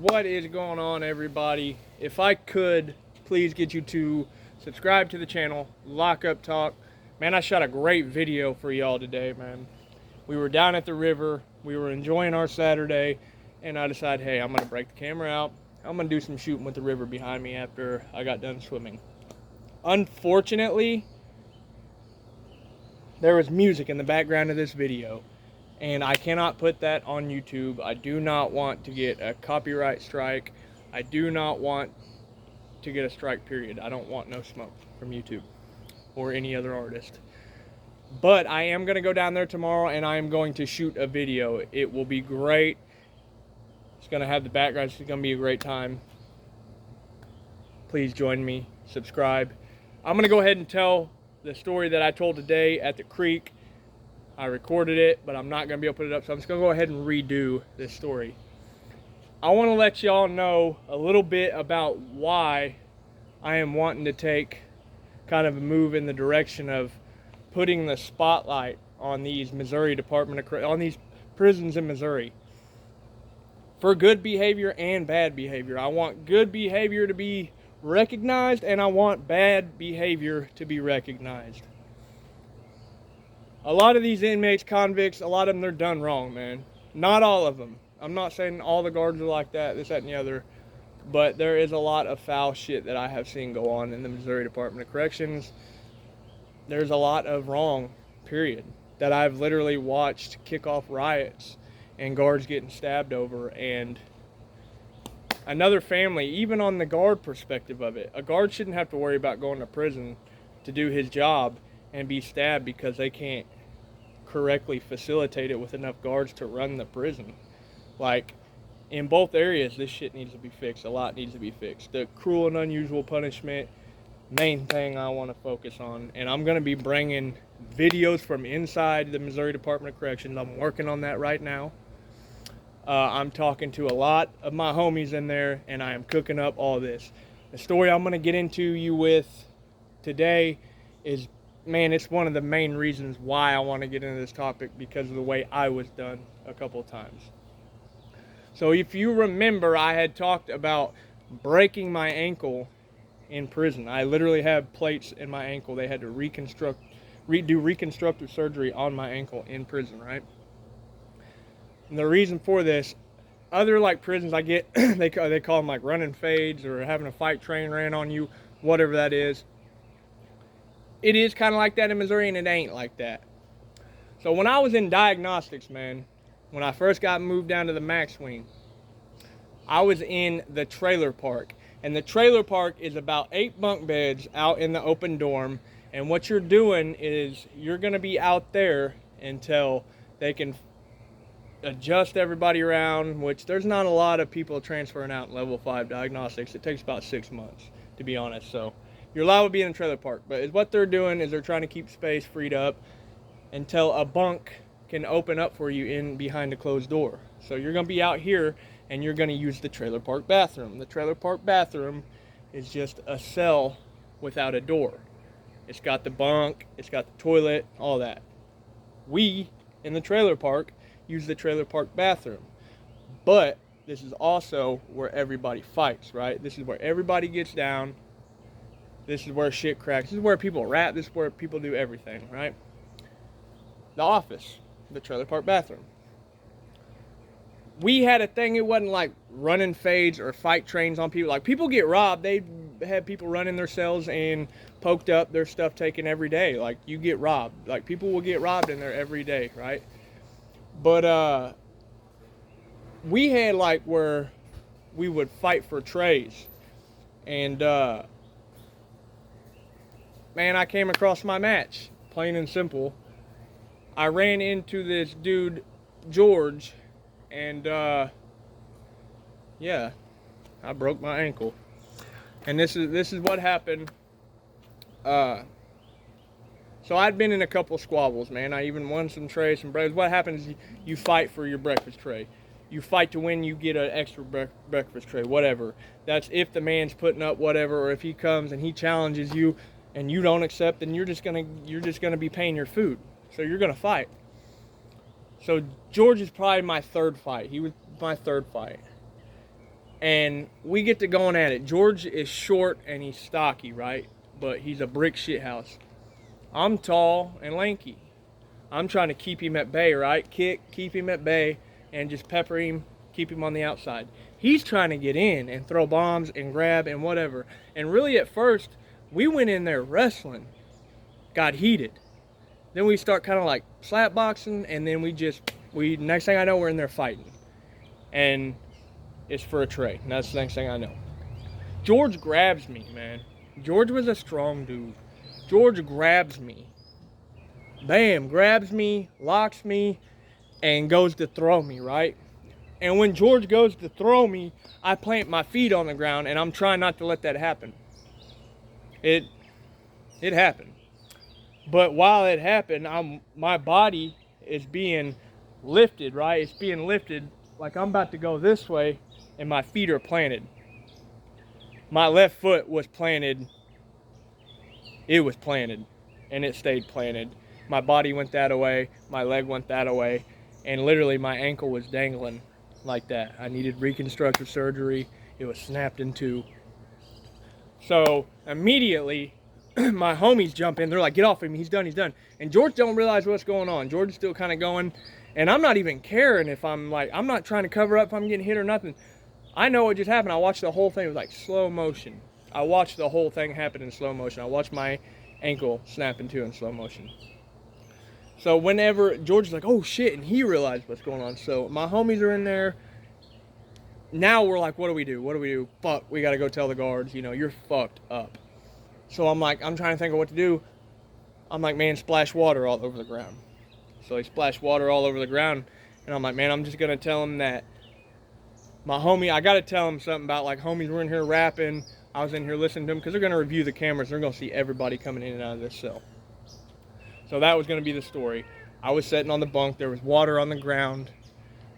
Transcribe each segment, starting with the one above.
What is going on, everybody? If I could please get you to subscribe to the channel, Lock Up Talk. Man, I shot a great video for y'all today, man. We were down at the river, we were enjoying our Saturday, and I decided, hey, I'm gonna break the camera out. I'm gonna do some shooting with the river behind me after I got done swimming. Unfortunately, there was music in the background of this video, and I cannot put that on YouTube. I do not want to get a copyright strike. I do not want to get a strike, period. I don't want no smoke from YouTube or any other artist. But I am going to go down there tomorrow and I am going to shoot a video. It will be great. It's going to have the background. It's going to be a great time. Please join me. Subscribe. I'm going to go ahead and tell the story that I told today at the creek. I recorded it, but I'm not going to be able to put it up, so I'm just going to go ahead and redo this story. I want to let y'all know a little bit about why I am wanting to take kind of a move in the direction of putting the spotlight on these on these prisons in Missouri for good behavior and bad behavior. I want good behavior to be recognized, and I want bad behavior to be recognized. A lot of these inmates, convicts, a lot of them, they're done wrong, man. Not all of them. I'm not saying all the guards are like that, this, that, and the other. But there is a lot of foul shit that I have seen go on in the Missouri Department of Corrections. There's a lot of wrong, period, that I've literally watched kick off riots and guards getting stabbed over. And another family, even on the guard perspective of it, a guard shouldn't have to worry about going to prison to do his job and be stabbed because they can't correctly facilitate it with enough guards to run the prison. Like, in both areas, this shit needs to be fixed. A lot needs to be fixed. The cruel and unusual punishment, main thing I want to focus on. And I'm going to be bringing videos from inside the Missouri Department of Corrections. I'm working on that right now. I'm talking to a lot of my homies in there, and I am cooking up all this. The story I'm going to get into you with today is, man, it's one of the main reasons why I want to get into this topic, because of the way I was done a couple of times. So if you remember, I had talked about breaking my ankle in prison. I literally have plates in my ankle. They had to do reconstructive surgery on my ankle in prison, right? And the reason for this, other like prisons I get, they call them like running fades or having a fight train ran on you, whatever that is. It is kind of like that in Missouri, and it ain't like that. So when I was in diagnostics, man, when I first got moved down to the max wing, I was in the trailer park. And the trailer park is about 8 bunk beds out in the open dorm. And what you're doing is you're going to be out there until they can adjust everybody around, which there's not a lot of people transferring out in level 5 diagnostics. It takes about 6 months, to be honest. So you're allowed to be in a trailer park, but what they're doing is they're trying to keep space freed up until a bunk can open up for you in behind a closed door. So you're going to be out here and you're going to use the trailer park bathroom. The trailer park bathroom is just a cell without a door. It's got the bunk, it's got the toilet, all that. We, in the trailer park, use the trailer park bathroom. But this is also where everybody fights, right? This is where everybody gets down. This is where shit cracks. This is where people rap. This is where people do everything, right? The office, the trailer park bathroom. We had a thing, it wasn't like running fades or fight trains on people. Like, people get robbed. They had people running their cells and poked up, their stuff taken every day. Like, you get robbed. Like, people will get robbed in there every day, right? But we had like where we would fight for trays. And man, I came across my match, plain and simple. I ran into this dude, George, and yeah, I broke my ankle. And this is what happened. So I'd been in a couple squabbles, man. I even won some trays, some bread. What happens is you fight for your breakfast tray. You fight to win, you get an extra breakfast tray, whatever. That's if the man's putting up whatever, or if he comes and he challenges you and you don't accept, then you're just gonna be paying your food. So you're gonna fight. So George is probably my third fight. He was my third fight. And we get to going at it. George is short and he's stocky, right? But he's a brick shithouse. I'm tall and lanky. I'm trying to keep him at bay, right? Keep him at bay, and just pepper him, keep him on the outside. He's trying to get in and throw bombs and grab and whatever. And really at first, we went in there wrestling, got heated. Then we start kind of like slap boxing, and then next thing I know, we're in there fighting. And it's for a tray. And that's the next thing I know. George grabs me, man. George was a strong dude. George grabs me. Bam, grabs me, locks me, and goes to throw me, right? And when George goes to throw me, I plant my feet on the ground, and I'm trying not to let that happen. It happened. But while it happened, my body is being lifted, right? It's being lifted like I'm about to go this way, and my feet are planted. My left foot was planted. It was planted, and it stayed planted. My body went that way, my leg went that way, and literally my ankle was dangling like that. I needed reconstructive surgery. It was snapped in two. So immediately, my homies jump in. They're like, get off him, he's done. And George don't realize what's going on. George is still kind of going, and I'm not even caring if I'm not trying to cover up if I'm getting hit or nothing. I know what just happened. I watched the whole thing. It was like slow motion. I watched the whole thing happen in slow motion. I watched my ankle snap in two in slow motion. So whenever George is like, oh shit, and he realized what's going on. So my homies are in there. Now we're like, what do we do? Fuck, we gotta go tell the guards, you're fucked up. So I'm trying to think of what to do. I'm like, man, splash water all over the ground. So he splashed water all over the ground. And I'm like, man, I'm just gonna tell him that my homie, I gotta tell him something about like, homies were in here rapping. I was in here listening to them because they're gonna review the cameras. They're gonna see everybody coming in and out of this cell. So that was going to be the story. I was sitting on the bunk. There was water on the ground.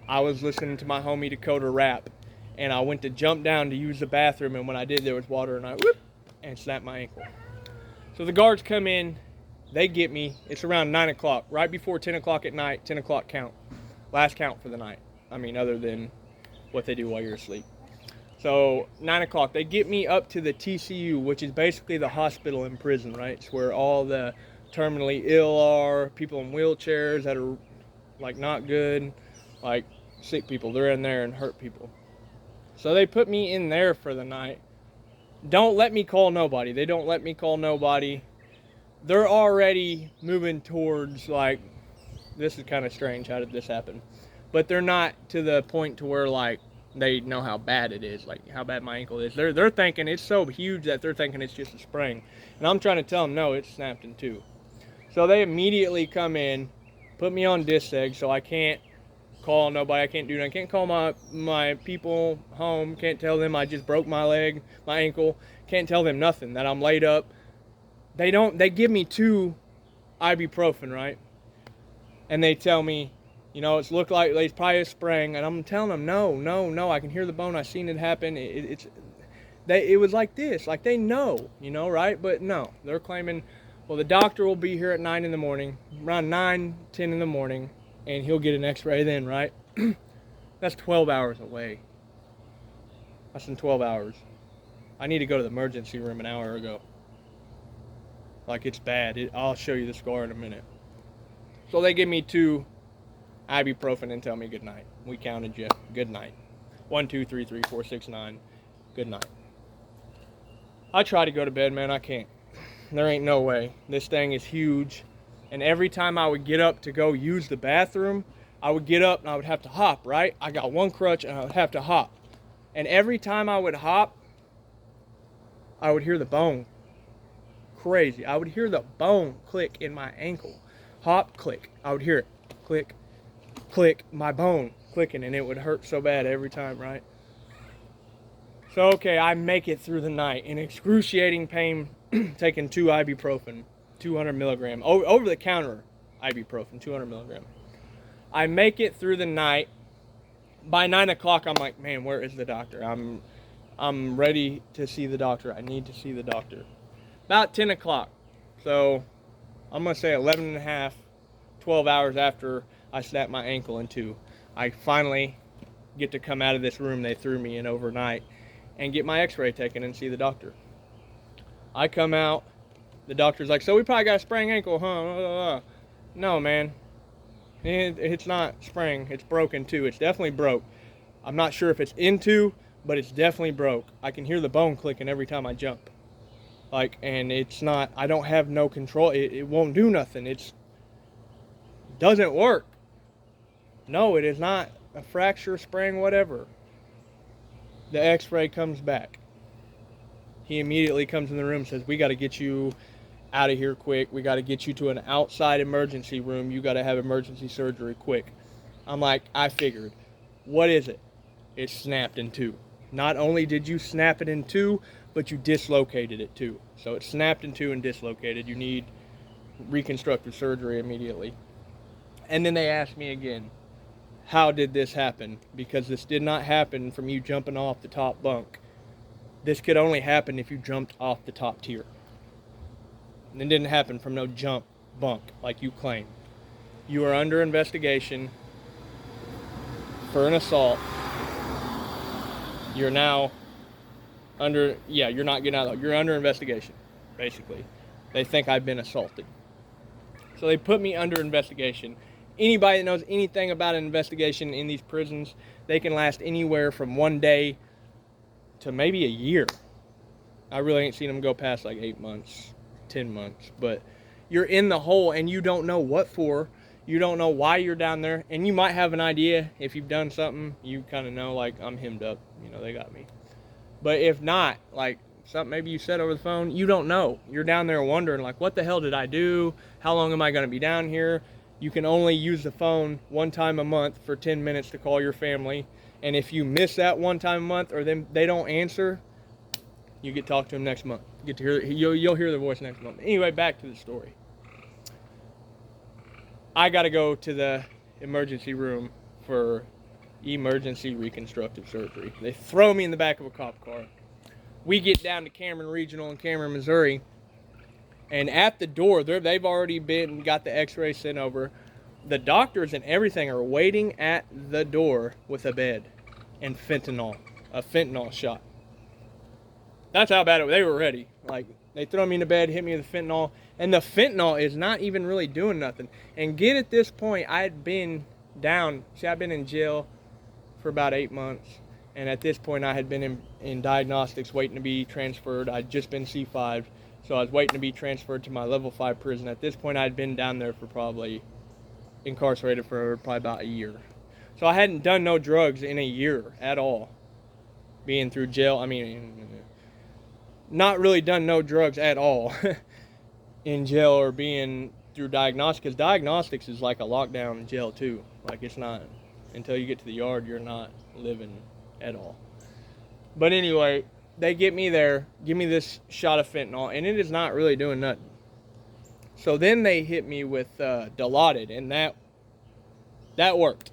I was listening to my homie Dakota rap. And I went to jump down to use the bathroom. And when I did, there was water. And I whoop, and snapped my ankle. So the guards come in. They get me. It's around 9 o'clock. Right before 10 o'clock at night. 10 o'clock count. Last count for the night. I mean, other than what they do while you're asleep. So 9 o'clock. They get me up to the TCU, which is basically the hospital in prison, right? It's where all the terminally ill are, people in wheelchairs that are like not good, like sick people. They're in there and hurt people. So they put me in there for the night. Don't let me call nobody. They don't let me call nobody. They're already moving towards like, this is kind of strange. How did this happen? But they're not to the point to where like they know how bad it is, like how bad my ankle is. They're thinking it's so huge that they're thinking it's just a sprain. And I'm trying to tell them, no, it's snapped in two. So they immediately come in, put me on disc seg, so I can't call nobody. I can't do that. I can't call my people home. Can't tell them I just broke my leg, my ankle. Can't tell them nothing, that I'm laid up. They give me 2 ibuprofen, right? And they tell me, it's looked like it's probably a sprain. And I'm telling them, no. I can hear the bone. I've seen it happen. It was like this. Like they know, right? But no, they're claiming, well, the doctor will be here at 9 in the morning, around 9, 10 in the morning, and he'll get an x-ray then, right? That's 12 hours away. That's in 12 hours. I need to go to the emergency room an hour ago. Like, it's bad. I'll show you the scar in a minute. So they give me 2 ibuprofen and tell me good night. We counted you. Good night. 1, 2, 3, 3, 4, 6, 9. Good night. I try to go to bed, man. I can't. There ain't no way. This thing is huge. And every time I would get up to go use the bathroom, I would get up and I would have to hop, right? I got 1 crutch and I would have to hop. And every time I would hop, I would hear the bone. Crazy. I would hear the bone click in my ankle. Hop, click. I would hear it. Click, click. My bone clicking, and it would hurt so bad every time, right? So, okay, I make it through the night in excruciating pain, taking 2 ibuprofen, 200 milligram, over the counter ibuprofen, 200 milligram. I make it through the night. By 9 o'clock, I'm like, man, where is the doctor? I'm ready to see the doctor. I need to see the doctor. About 10 o'clock. So I'm going to say 11 and a half, 12 hours after I snapped my ankle in 2. I finally get to come out of this room they threw me in overnight and get my x-ray taken and see the doctor. I come out, the doctor's like, so we probably got a sprained ankle, huh? No, man. It's not sprained. It's broken, too. It's definitely broke. I'm not sure if it's into, but it's definitely broke. I can hear the bone clicking every time I jump. Like, and it's not, I don't have no control. It won't do nothing. It doesn't work. No, it is not a fracture, sprain, whatever. The x-ray comes back. He immediately comes in the room and says, we got to get you out of here quick. We got to get you to an outside emergency room. You got to have emergency surgery quick. I'm like, I figured. What is it? It's snapped in two. Not only did you snap it in two, but you dislocated it too. So it's snapped in two and dislocated. You need reconstructive surgery immediately. And then they asked me again, how did this happen? Because this did not happen from you jumping off the top bunk. This could only happen if you jumped off the top tier. And it didn't happen from no jump bunk like you claim. You are under investigation for an assault. You're now under, you're not getting out. You're under investigation, basically. They think I've been assaulted. So they put me under investigation. Anybody that knows anything about an investigation in these prisons, they can last anywhere from 1 day to maybe a year. I really ain't seen them go past like 8 months, 10 months. But you're in the hole and you don't know what for. You don't know why you're down there. And you might have an idea if you've done something. You kind of know, like, I'm hemmed up. You know, they got me. But if not, like, something maybe you said over the phone, you don't know. You're down there wondering, like, what the hell did I do? How long am I going to be down here? You can only use the phone one time a month for 10 minutes to call your family. And if you miss that one time a month or they don't answer, you get to talk to them next month. You get to hear, you'll hear their voice next month. Anyway, back to the story. I got to go to the emergency room for emergency reconstructive surgery. They throw me in the back of a cop car. We get down to Cameron Regional in Cameron, Missouri. And at the door, they've already got the x-ray sent over. The doctors and everything are waiting at the door with a bed and fentanyl, a fentanyl shot. That's how bad they were ready. Like, they throw me in the bed, hit me with the fentanyl, and the fentanyl is not even really doing nothing. And at this point, I had been down. See, I've been in jail for about 8 months. And at this point, I had been in diagnostics waiting to be transferred. I'd just been C5. So I was waiting to be transferred to my level 5 prison. At this point, I had been down there for probably incarcerated for probably about a year. So I hadn't done no drugs in a year at all. Being through jail, I mean, not really done no drugs at all in jail or being through diagnostics. Because diagnostics is like a lockdown in jail too. Like, it's not, until you get to the yard, you're not living at all. But anyway, they get me there, give me this shot of fentanyl, and it is not really doing nothing. So then they hit me with Dilaudid, and that worked.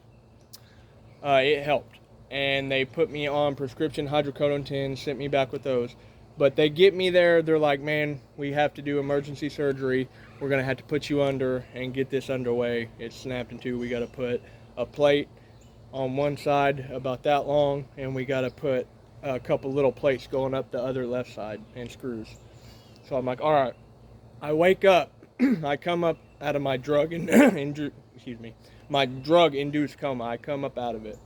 It helped. And they put me on prescription hydrocodone 10, sent me back with those. But they get me there, they're like, man, we have to do emergency surgery. We're going to have to put you under and get this underway. It's snapped in two. We got to put a plate on one side about that long, and we got to put a couple little plates going up the other left side and screws. So I'm like, all right. I wake up. I come up out of my my drug-induced coma. I come up out of it.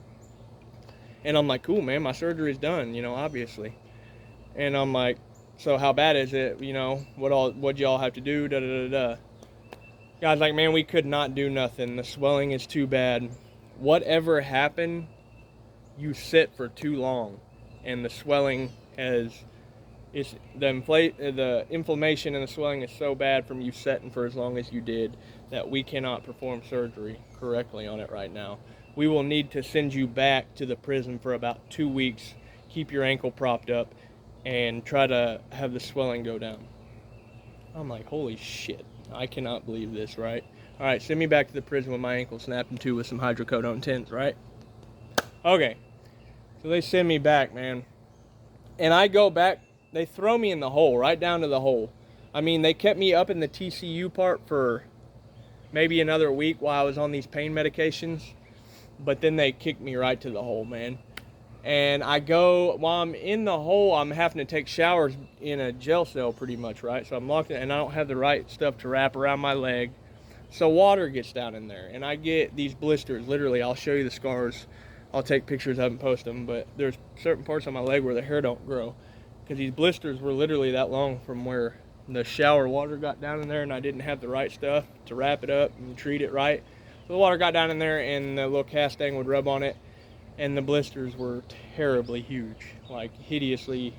And I'm like, cool, man, my surgery's done, obviously. And I'm like, so how bad is it? What y'all have to do? Da da da da. Guy's like, man, we could not do nothing. The swelling is too bad. Whatever happened, you sit for too long. And the swelling the inflammation and the swelling is so bad from you sitting for as long as you did that we cannot perform surgery correctly on it right now. We will need to send you back to the prison for about 2 weeks, keep your ankle propped up, and try to have the swelling go down. I'm like, holy shit, I cannot believe this, right? All right, send me back to the prison with my ankle snapped in two with some hydrocodone 10s, right? Okay. So they send me back, man. And I go back, they throw me in the hole, right down to the hole. I mean, they kept me up in the TCU part for maybe another week while I was on these pain medications. but then they kicked me right to the hole, man. And I go, while I'm in the hole, I'm having to take showers in a jail cell pretty much, right? So I'm locked in, and I don't have the right stuff to wrap around my leg. So water gets down in there, and I get these blisters. Literally, I'll show you the scars. I'll take pictures of them and post them, but there's certain parts on my leg where the hair don't grow, because these blisters were literally that long from where the shower water got down in there, and I didn't have the right stuff to wrap it up and treat it right. So the water got down in there, and the little cast thing would rub on it, and the blisters were terribly huge, like hideously,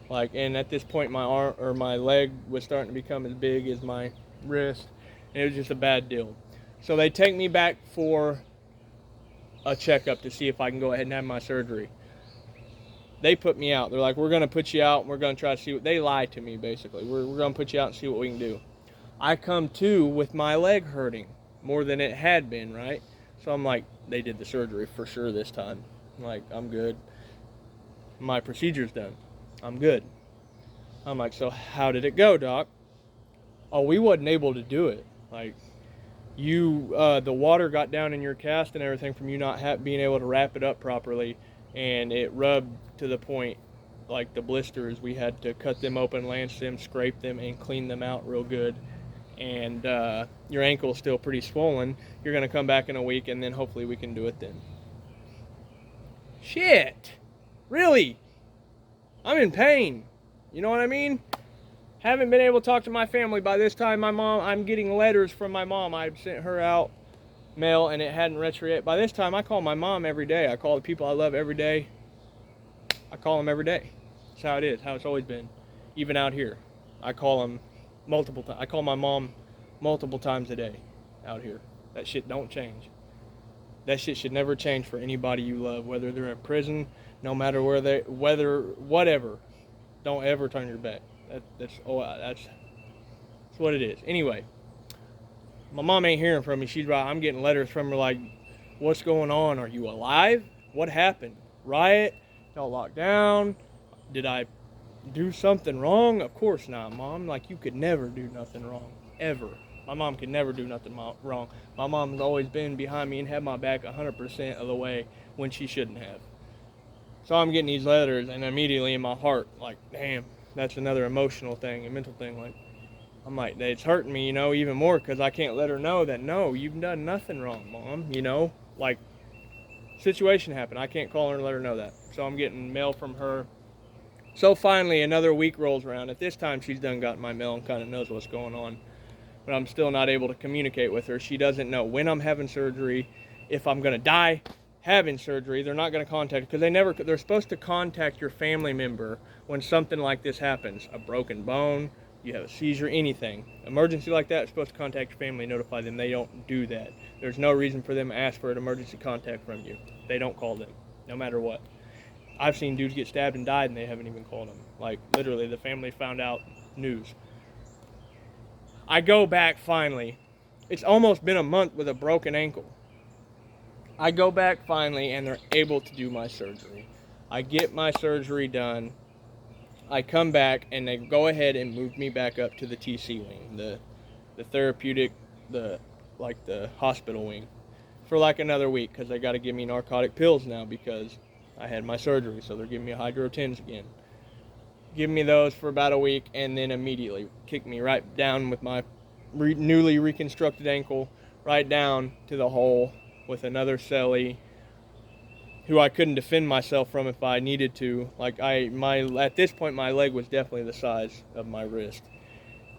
like. And at this point, my arm or my leg was starting to become as big as my wrist, and it was just a bad deal. So they take me back for a checkup to see if I can go ahead and have my surgery. They put me out. They're like, we're going to put you out, and we're going to try to see what... They lied to me, basically. We're going to put you out and see what we can do. I come to with my leg hurting more than it had been, right? So I'm like, they did the surgery for sure this time. I'm like, I'm good. My procedure's done. I'm good. I'm like, so how did it go, doc? Oh, we wasn't able to do it. Like, the water got down in your cast and everything from you not being able to wrap it up properly, and it rubbed to the point, like the blisters, we had to cut them open, lance them, scrape them, and clean them out real good. And your ankle's still pretty swollen. You're going to come back in a week, and then hopefully we can do it then. Shit! Really? I'm in pain. You know what I mean? Haven't been able to talk to my family. By this time, I'm getting letters from my mom. I sent her out mail, and it hadn't reached her yet. By this time, I call my mom every day. I call the people I love every day. I call them every day. That's how it is, how it's always been. Even out here. I call them multiple times. I call my mom multiple times a day out here. That shit don't change. That shit should never change for anybody you love, whether they're in prison, no matter whatever. Don't ever turn your back. That's what it is. Anyway, my mom ain't hearing from me. She's right. I'm getting letters from her like, what's going on? Are you alive? What happened? Riot? Y'all locked down? Did I do something wrong? Of course not, Mom. Like, you could never do nothing wrong. Ever. My mom could never do nothing wrong. My mom's always been behind me and had my back 100% of the way when she shouldn't have. So I'm getting these letters, and immediately in my heart, like, damn, that's another emotional thing, a mental thing. Like, I'm like, it's hurting me, even more, because I can't let her know that, no, you've done nothing wrong, Mom, like, situation happened. I can't call her and let her know that. So I'm getting mail from her. So finally, another week rolls around. At this time, she's done gotten my mail and kind of knows what's going on. But I'm still not able to communicate with her. She doesn't know when I'm having surgery, if I'm going to die having surgery. They're not going to contact, because they're supposed to contact your family member when something like this happens. A broken bone, you have a seizure, anything. Emergency like that, you're supposed to contact your family, notify them. They don't do that. There's no reason for them to ask for an emergency contact from you. They don't call them, no matter what. I've seen dudes get stabbed and died and they haven't even called them. Like, literally, the family found out news. I go back finally. It's almost been a month with a broken ankle. I go back finally, and they're able to do my surgery. I get my surgery done. I come back, and they go ahead and move me back up to the TC wing, the therapeutic, the hospital wing, for like another week, because they got to give me narcotic pills now because I had my surgery, so they're giving me hydro-10s again. Give me those for about a week, and then immediately kick me right down with my newly reconstructed ankle, right down to the hole with another celly who I couldn't defend myself from if I needed to. Like, at this point, my leg was definitely the size of my wrist.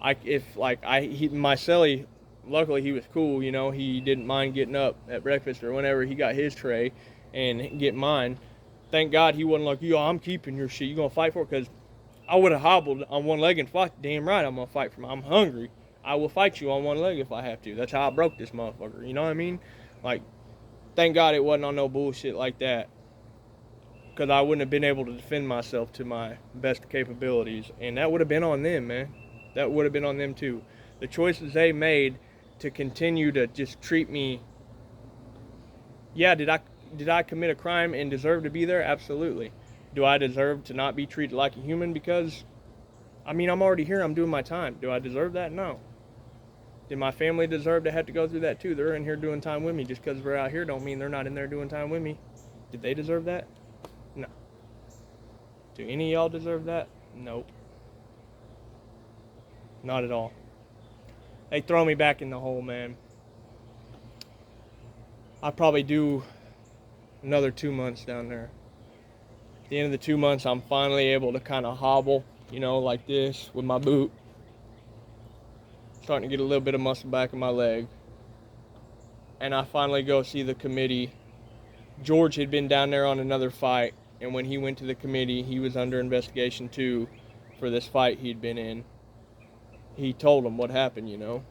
My celly, luckily he was cool, he didn't mind getting up at breakfast or whenever he got his tray and get mine. Thank God he wasn't like, yo, I'm keeping your shit, you gonna fight for it? Because I would have hobbled on one leg and fought. Damn right I'm gonna fight for him. I'm hungry. I will fight you on one leg if I have to. That's how I broke this motherfucker. You know what I mean? Like, thank God it wasn't on no bullshit like that. Because I wouldn't have been able to defend myself to my best capabilities. And that would have been on them, man. That would have been on them too. The choices they made to continue to just treat me. Yeah, did I commit a crime and deserve to be there? Absolutely. Do I deserve to not be treated like a human? Because, I'm already here. I'm doing my time. Do I deserve that? No. Did my family deserve to have to go through that too? They're in here doing time with me. Just because we're out here don't mean they're not in there doing time with me. Did they deserve that? No. Do any of y'all deserve that? Nope. Not at all. They throw me back in the hole, man. I probably do another 2 months down there. At the end of the 2 months, I'm finally able to kind of hobble, you know, like this with my boot. Starting to get a little bit of muscle back in my leg. And I finally go see the committee. George had been down there on another fight, and when he went to the committee, he was under investigation too for this fight he'd been in. He told him what happened, you know.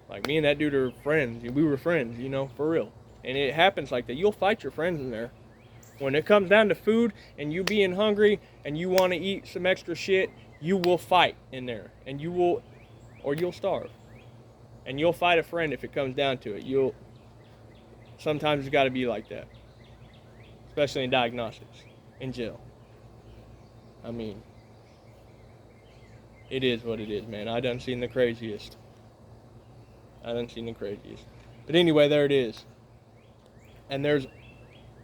Like, me and that dude are friends. We were friends, you know, for real. And it happens like that. You'll fight your friends in there. When it comes down to food and you being hungry and you want to eat some extra shit, you will fight in there. And you will, or you'll starve. And you'll fight a friend if it comes down to it. Sometimes it's got to be like that. Especially in diagnostics, in jail. I mean, it is what it is, man. I done seen the craziest. But anyway, there it is. And there's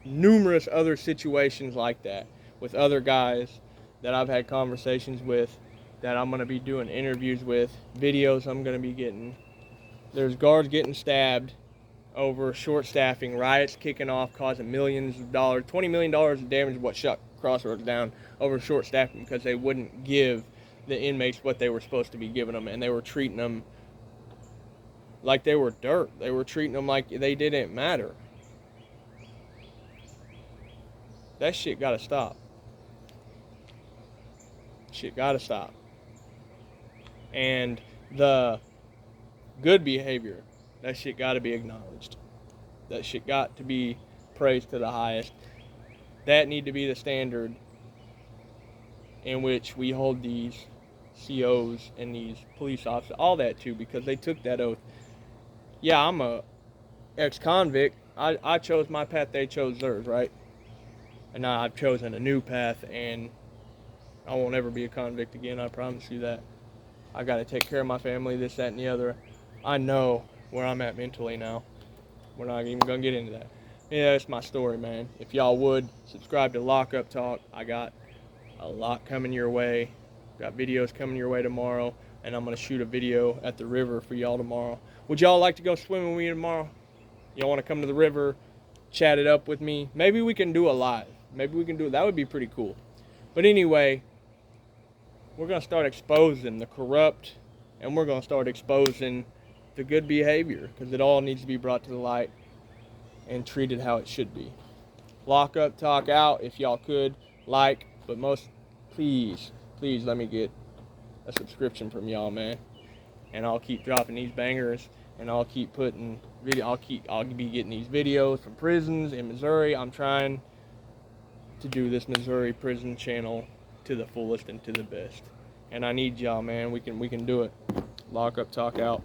numerous other situations like that with other guys that I've had conversations with, that I'm going to be doing interviews with, videos I'm going to be getting. There's guards getting stabbed over short staffing, riots kicking off, causing millions of dollars, $20 million of damage, what shut Crossroads down over short staffing because they wouldn't give the inmates what they were supposed to be giving them, and they were treating them like they were dirt. They were treating them like they didn't matter. That shit gotta stop. And the good behavior, that shit gotta be acknowledged. That shit got to be praised to the highest. That need to be the standard in which we hold these COs and these police officers, all that too, because they took that oath. Yeah, I'm a ex-convict. I chose my path, they chose theirs, right? And now I've chosen a new path, and I won't ever be a convict again, I promise you that. I got to take care of my family, this, that, and the other. I know where I'm at mentally now. We're not even going to get into that. Yeah, that's my story, man. If y'all would, subscribe to Lockup Talk. I got a lot coming your way. Got videos coming your way tomorrow, and I'm going to shoot a video at the river for y'all tomorrow. Would y'all like to go swimming with me tomorrow? Y'all want to come to the river, chat it up with me? Maybe we can do a live. Maybe we can do it. That would be pretty cool. But anyway, we're going to start exposing the corrupt, and we're going to start exposing the good behavior, because it all needs to be brought to the light and treated how it should be. Lockup Talk out. If y'all could like, but most, please let me get a subscription from y'all, man. And I'll keep dropping these bangers, and I'll keep putting video. I'll be getting these videos from prisons in Missouri. I'm trying to do this Missouri prison channel to the fullest and to the best. And I need y'all, man. We can do it. Lockup Talk out.